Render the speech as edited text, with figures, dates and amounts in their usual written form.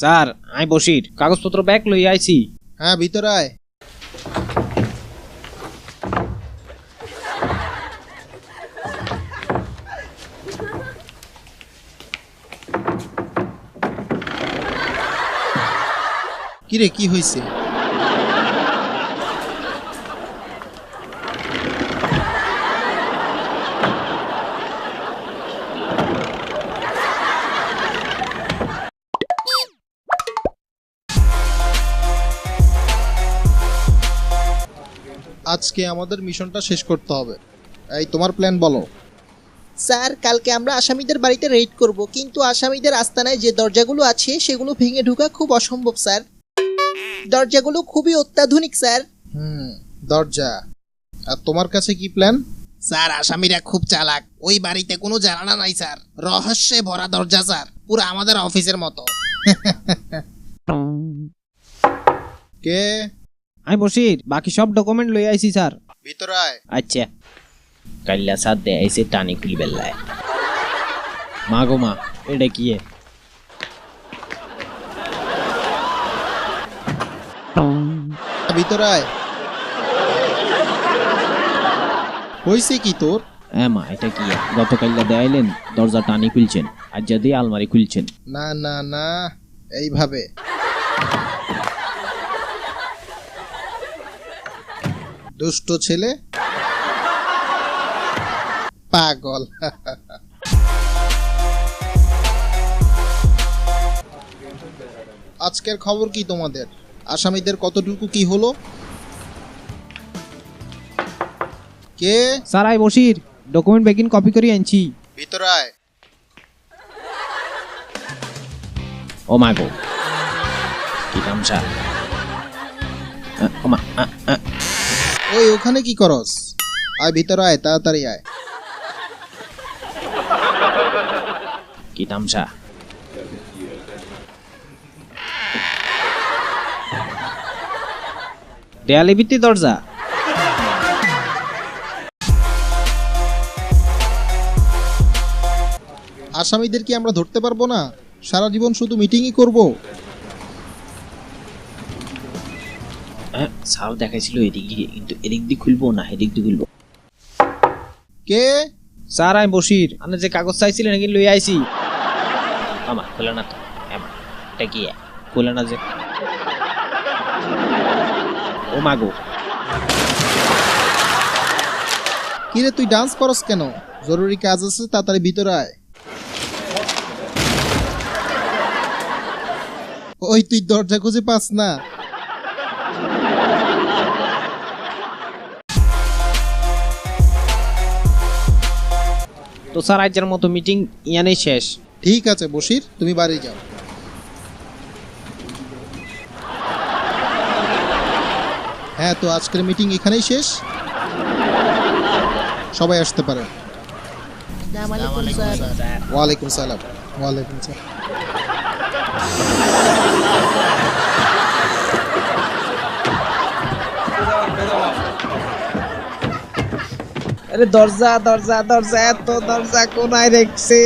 Sir I Basir কাগজপত্র bag লই আইছি। হ্যাঁ ভিতরে আয়। কিরে কি হয়েছে? আজকে আমাদের মিশনটা শেষ করতে হবে। এই তোমার প্ল্যান বলো। স্যার কালকে আমরা আসামিদের বাড়িতে রেড করব, কিন্তু আসামিদের আস্তানায় যে দরজাগুলো আছে সেগুলো ভেঙে ঢোকা খুব অসম্ভব স্যার। দরজাগুলো খুবই অত্যাধুনিক স্যার। দরজা। আর তোমার কাছে কি প্ল্যান? স্যার আসামিরা খুব চালাক, ওই বাড়িতে কোনো জানালা নাই স্যার, রহস্যে ভরা দরজা স্যার, পুরো আমাদের অফিসের মতো। কে? আই বসির বাকি সব ডকুমেন্ট লই আইছি স্যার। ভিতরে আয়। আচ্ছা কাল্লা সাথ দে আইছে টানি খুলি বেল্লায়। মা গো মা এটা কি এ? ভিতরে আয়। হয়েছে কি তোর? হ্যাঁ মা এটা কি এ? গতকাল্লা দেয়াইলেন দরজা টানি খুলছেন, আজ যদি আলমারি খুলছেন। না না না, এইভাবে। দুষ্ট ছেলে, পাগল। আজকের খবর কি তোমাদের? আসামিদের কতটুকু কি হলো? কে? স্যার আই বসির ডকুমেন্ট বেগিন কপি করে আনছি। ভিতরে আয়। ও মা গো কি তামসা। ও মা ওই ওখানে কি করস? আয় ভিতরে আয়, তাড়াতাড়ি আয়। কি তামসা। দেয়ালে ভিত্তি দরজা। আসামিদের কি আমরা ধরতে পারবো না? সারা জীবন শুধু মিটিংই করব। সাপ দেখাইছিল এদিক দিয়ে, কিন্তু এদিক দিয়ে খুলবো না এদিক দিয়ে খুলবো। কে? স্যার আমি বসির, আপনি যে কাগজ চাইছিলেন নাকি লই আইছি। আমা খোলা না তো। এটা কি খোলা না যে। ও মাগো কিরে তুই ডান্স করস কেন? জরুরি কাজ আছে, তাড়াতাড়ি ভিতরে আয়। ওই তুই দরজা খুঁজে পাস না? তো স্যার আজকের মতো মিটিং ইয়ানেই শেষ। ঠিক আছে বশির, তুমি বাড়ি যাও। হ্যাঁ, তো আজকের মিটিং এখানেই শেষ। সবাই আসতে পারেন। ওয়ালাইকুম সালাম। ওয়ালাইকুম সালাম। আরে দরজা দরজা দরজা, এত দরজা কোনায় রেখছে।